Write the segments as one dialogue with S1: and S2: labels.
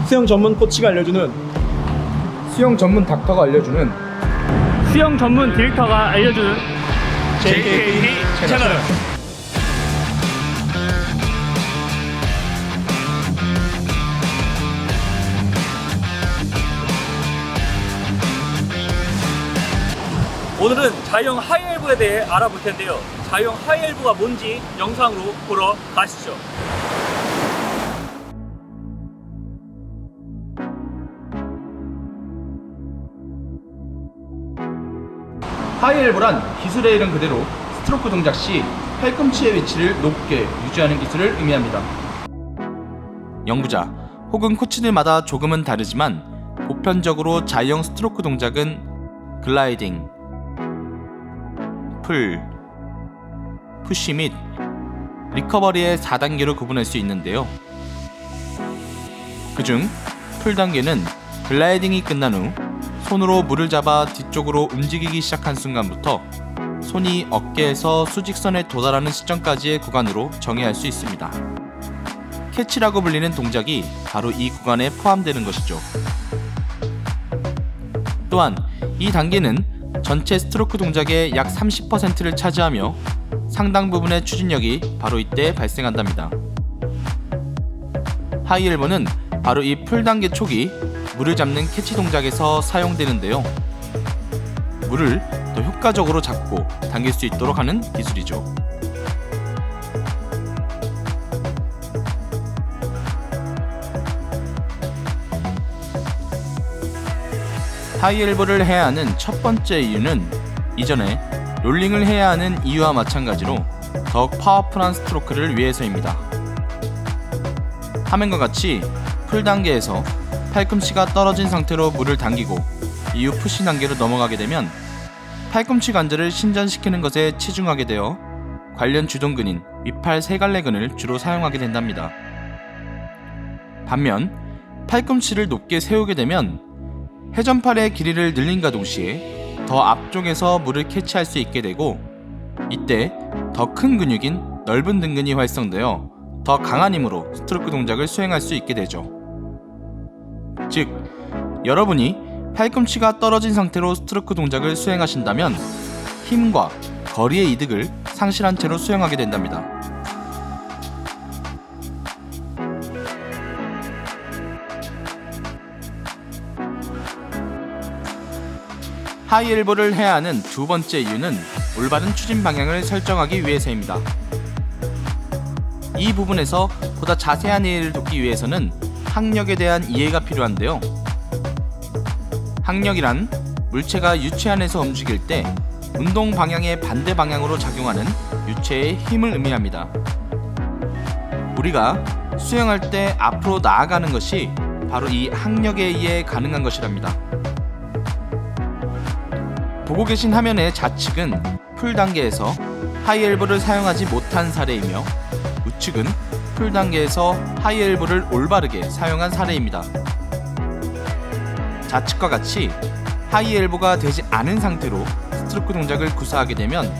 S1: 수영 전문 코치가 알려주는
S2: 수영 전문 닥터가 알려주는
S3: 수영 전문 디렉터가 알려주는
S1: JKT 채널.
S3: 오늘은 자유형 하이엘보에 대해 알아볼 텐데요. 자유형 하이엘보가 뭔지 영상으로 보러 가시죠.
S2: 하이엘보란 기술의 이름 그대로 스트로크 동작 시 팔꿈치의 위치를 높게 유지하는 기술을 의미합니다. 연구자 혹은 코치들마다 조금은 다르지만 보편적으로 자유형 스트로크 동작은 글라이딩, 풀, 푸시 및 리커버리의 4단계로 구분할 수 있는데요. 그중 풀 단계는 글라이딩이 끝난 후 손으로 물을 잡아 뒤쪽으로 움직이기 시작한 순간부터 손이 어깨에서 수직선에 도달하는 시점까지의 구간으로 정의할 수 있습니다. 캐치라고 불리는 동작이 바로 이 구간에 포함되는 것이죠. 또한 이 단계는 전체 스트로크 동작의 약 30%를 차지하며 상당 부분의 추진력이 바로 이때 발생한답니다. 하이엘보는 바로 이 풀 단계 초기 물을 잡는 캐치 동작에서 사용되는데요. 물을 더 효과적으로 잡고 당길 수 있도록 하는 기술이죠. 하이엘보를 해야 하는 첫 번째 이유는 이전에 롤링을 해야 하는 이유와 마찬가지로 더욱 파워풀한 스트로크를 위해서입니다. 화면과 같이 풀 단계에서 팔꿈치가 떨어진 상태로 물을 당기고 이후 푸시 단계로 넘어가게 되면 팔꿈치 관절을 신전시키는 것에 치중하게 되어 관련 주동근인 위팔 세갈래근을 주로 사용하게 된답니다. 반면 팔꿈치를 높게 세우게 되면 회전팔의 길이를 늘림과 동시에 더 앞쪽에서 물을 캐치할 수 있게 되고 이때 더 큰 근육인 넓은 등근이 활성되어 더 강한 힘으로 스트로크 동작을 수행할 수 있게 되죠. 즉, 여러분이 팔꿈치가 떨어진 상태로 스트로크 동작을 수행하신다면 힘과 거리의 이득을 상실한 채로 수행하게 된답니다. 하이엘보를 해야 하는 두 번째 이유는 올바른 추진 방향을 설정하기 위해서입니다. 이 부분에서 보다 자세한 이해를 돕기 위해서는 항력에 대한 이해가 필요한데요. 항력이란 물체가 유체 안에서 움직일 때 운동 방향의 반대 방향으로 작용하는 유체의 힘을 의미합니다. 우리가 수영할 때 앞으로 나아가는 것이 바로 이 항력에 의해 가능한 것이랍니다. 보고 계신 화면의 좌측은 풀 단계에서 하이엘보를 사용하지 못한 사례이며 우측은 풀 단계에서 하이엘보를 올바르게 사용한 사례입니다. 좌측과 같이 하이엘보가 되지 않은 상태로 스트로크 동작을 구사하게 되면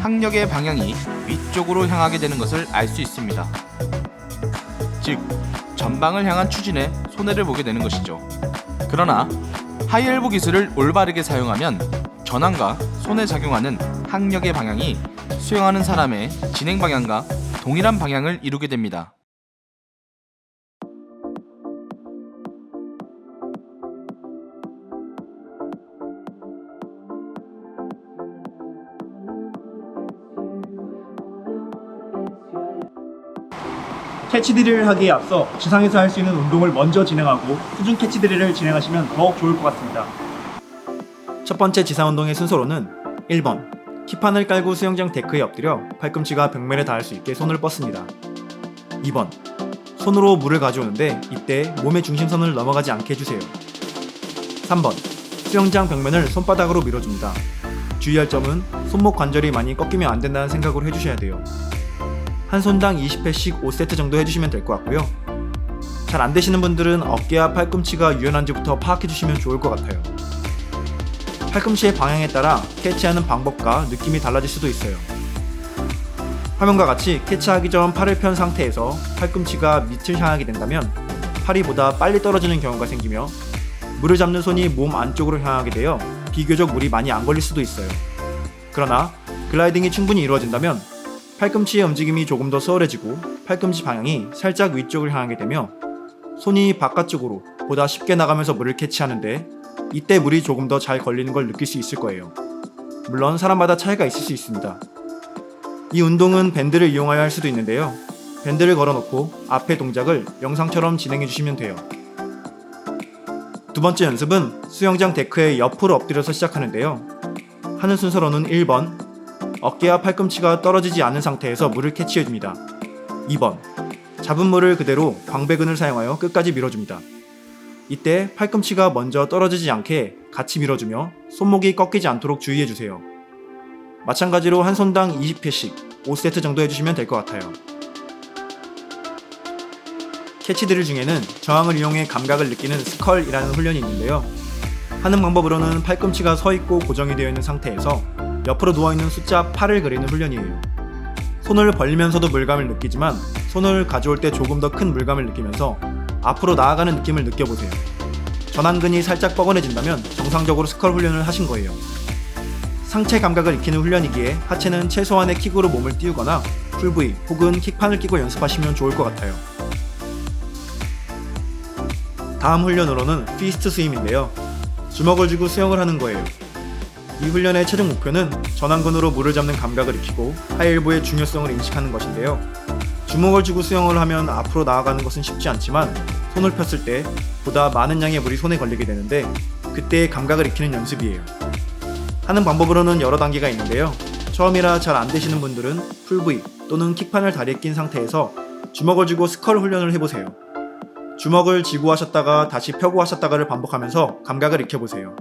S2: 항력의 방향이 위쪽으로 향하게 되는 것을 알 수 있습니다. 즉, 전방을 향한 추진에 손해를 보게 되는 것이죠. 그러나 하이엘보 기술을 올바르게 사용하면 전환과 손에 작용하는 항력의 방향이 수영하는 사람의 진행 방향과 동일한 방향을 이루게 됩니다.
S1: 캐치 드릴을 하기에 앞서 지상에서 할 수 있는 운동을 먼저 진행하고 수중 캐치 드릴을 진행하시면 더욱 좋을 것 같습니다. 첫 번째 지상 운동의 순서로는 1번 키판을 깔고 수영장 데크에 엎드려 팔꿈치가 벽면에 닿을 수 있게 손을 뻗습니다. 2번 손으로 물을 가져오는데 이때 몸의 중심선을 넘어가지 않게 해주세요. 3번 수영장 벽면을 손바닥으로 밀어줍니다. 주의할 점은 손목 관절이 많이 꺾이면 안 된다는 생각으로 해주셔야 돼요. 한 손당 20회씩 5세트 정도 해주시면 될 것 같고요. 잘 안되시는 분들은 어깨와 팔꿈치가 유연한지부터 파악해주시면 좋을 것 같아요. 팔꿈치의 방향에 따라 캐치하는 방법과 느낌이 달라질 수도 있어요. 화면과 같이 캐치하기 전 팔을 편 상태에서 팔꿈치가 밑을 향하게 된다면 팔이 보다 빨리 떨어지는 경우가 생기며 물을 잡는 손이 몸 안쪽으로 향하게 되어 비교적 물이 많이 안 걸릴 수도 있어요. 그러나 글라이딩이 충분히 이루어진다면 팔꿈치의 움직임이 조금 더 수월해지고 팔꿈치 방향이 살짝 위쪽을 향하게 되며 손이 바깥쪽으로 보다 쉽게 나가면서 물을 캐치하는데 이때 물이 조금 더 잘 걸리는 걸 느낄 수 있을 거예요. 물론 사람마다 차이가 있을 수 있습니다. 이 운동은 밴드를 이용하여 할 수도 있는데요. 밴드를 걸어놓고 앞의 동작을 영상처럼 진행해 주시면 돼요. 두 번째 연습은 수영장 데크의 옆으로 엎드려서 시작하는데요. 하는 순서로는 1번, 어깨와 팔꿈치가 떨어지지 않은 상태에서 물을 캐치해줍니다. 2번, 잡은 물을 그대로 광배근을 사용하여 끝까지 밀어줍니다. 이때 팔꿈치가 먼저 떨어지지 않게 같이 밀어주며 손목이 꺾이지 않도록 주의해주세요. 마찬가지로 한 손당 20회씩 5세트 정도 해주시면 될 것 같아요. 캐치드릴 중에는 저항을 이용해 감각을 느끼는 스컬이라는 훈련이 있는데요. 하는 방법으로는 팔꿈치가 서있고 고정이 되어 있는 상태에서 옆으로 누워있는 숫자 8을 그리는 훈련이에요. 손을 벌리면서도 물감을 느끼지만 손을 가져올 때 조금 더 큰 물감을 느끼면서 앞으로 나아가는 느낌을 느껴보세요. 전완근이 살짝 뻐근해진다면 정상적으로 스컬 훈련을 하신 거예요. 상체 감각을 익히는 훈련이기에 하체는 최소한의 킥으로 몸을 띄우거나 풀브이 혹은 킥판을 끼고 연습하시면 좋을 것 같아요. 다음 훈련으로는 피스트 스윙인데요. 주먹을 쥐고 수영을 하는 거예요. 이 훈련의 최종 목표는 전완근으로 물을 잡는 감각을 익히고 하이엘보의 중요성을 인식하는 것인데요. 주먹을 쥐고 수영을 하면 앞으로 나아가는 것은 쉽지 않지만 손을 폈을 때 보다 많은 양의 물이 손에 걸리게 되는데 그때의 감각을 익히는 연습이에요. 하는 방법으로는 여러 단계가 있는데요. 처음이라 잘 안 되시는 분들은 풀브이 또는 킥판을 다리에 낀 상태에서 주먹을 쥐고 스컬 훈련을 해보세요. 주먹을 쥐고 하셨다가 다시 펴고 하셨다가를 반복하면서 감각을 익혀보세요.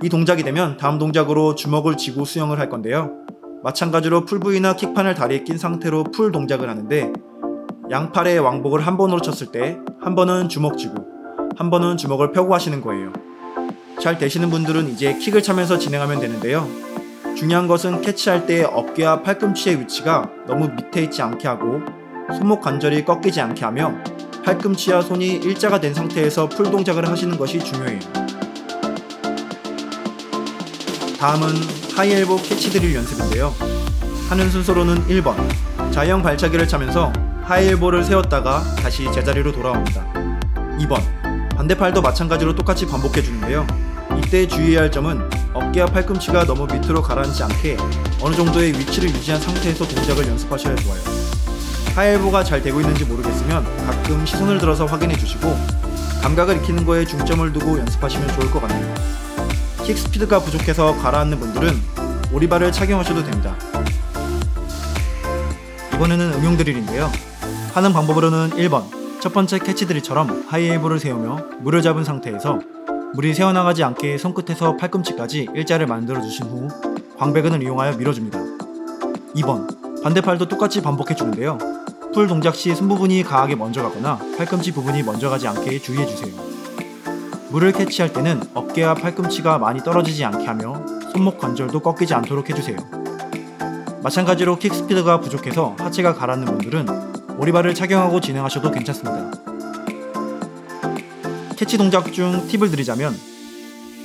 S1: 이 동작이 되면 다음 동작으로 주먹을 쥐고 수영을 할 건데요. 마찬가지로 풀브이나 킥판을 다리에 낀 상태로 풀 동작을 하는데 양팔의 왕복을 한 번으로 쳤을 때 한 번은 주먹 쥐고 한 번은 주먹을 펴고 하시는 거예요. 잘 되시는 분들은 이제 킥을 차면서 진행하면 되는데요. 중요한 것은 캐치할 때 어깨와 팔꿈치의 위치가 너무 밑에 있지 않게 하고 손목 관절이 꺾이지 않게 하며 팔꿈치와 손이 일자가 된 상태에서 풀 동작을 하시는 것이 중요해요. 다음은 하이엘보 캐치 드릴 연습인데요. 하는 순서로는 1번, 자형 발차기를 차면서 하이엘보를 세웠다가 다시 제자리로 돌아옵니다. 2번, 반대팔도 마찬가지로 똑같이 반복해주는데요. 이때 주의해야 할 점은 어깨와 팔꿈치가 너무 밑으로 가라앉지 않게 어느 정도의 위치를 유지한 상태에서 동작을 연습하셔야 좋아요. 하이엘보가 잘 되고 있는지 모르겠으면 가끔 시선을 들어서 확인해 주시고 감각을 익히는 거에 중점을 두고 연습하시면 좋을 것 같네요. 킥 스피드가 부족해서 가라앉는 분들은 오리발을 착용하셔도 됩니다. 이번에는 응용 드릴인데요. 하는 방법으로는 1번, 첫 번째 캐치 드릴처럼 하이엘보를 세우며 물을 잡은 상태에서 물이 새어나가지 않게 손끝에서 팔꿈치까지 일자를 만들어 주신 후 광배근을 이용하여 밀어줍니다. 2번, 반대팔도 똑같이 반복해 주는데요. 풀 동작 시 손 부분이 강하게 먼저 가거나 팔꿈치 부분이 먼저 가지 않게 주의해 주세요. 물을 캐치할 때는 어깨와 팔꿈치가 많이 떨어지지 않게 하며 손목 관절도 꺾이지 않도록 해주세요. 마찬가지로 킥 스피드가 부족해서 하체가 가라앉는 분들은 오리발을 착용하고 진행하셔도 괜찮습니다. 캐치 동작 중 팁을 드리자면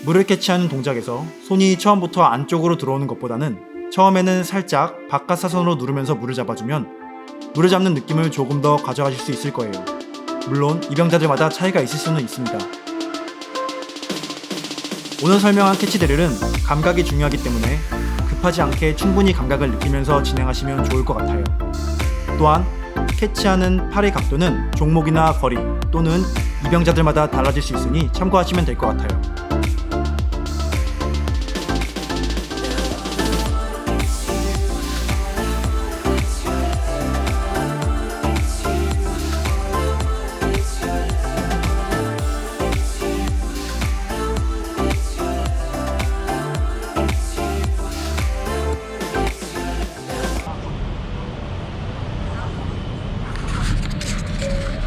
S1: 물을 캐치하는 동작에서 손이 처음부터 안쪽으로 들어오는 것보다는 처음에는 살짝 바깥 사선으로 누르면서 물을 잡아주면 물을 잡는 느낌을 조금 더 가져가실 수 있을 거예요. 물론 입영자들마다 차이가 있을 수는 있습니다. 오늘 설명한 캐치 드릴은 감각이 중요하기 때문에 급하지 않게 충분히 감각을 느끼면서 진행하시면 좋을 것 같아요. 또한 캐치하는 팔의 각도는 종목이나 거리 또는 입영자들마다 달라질 수 있으니 참고하시면 될 것 같아요.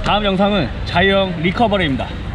S3: 다음 영상은 자유형 리커버리입니다.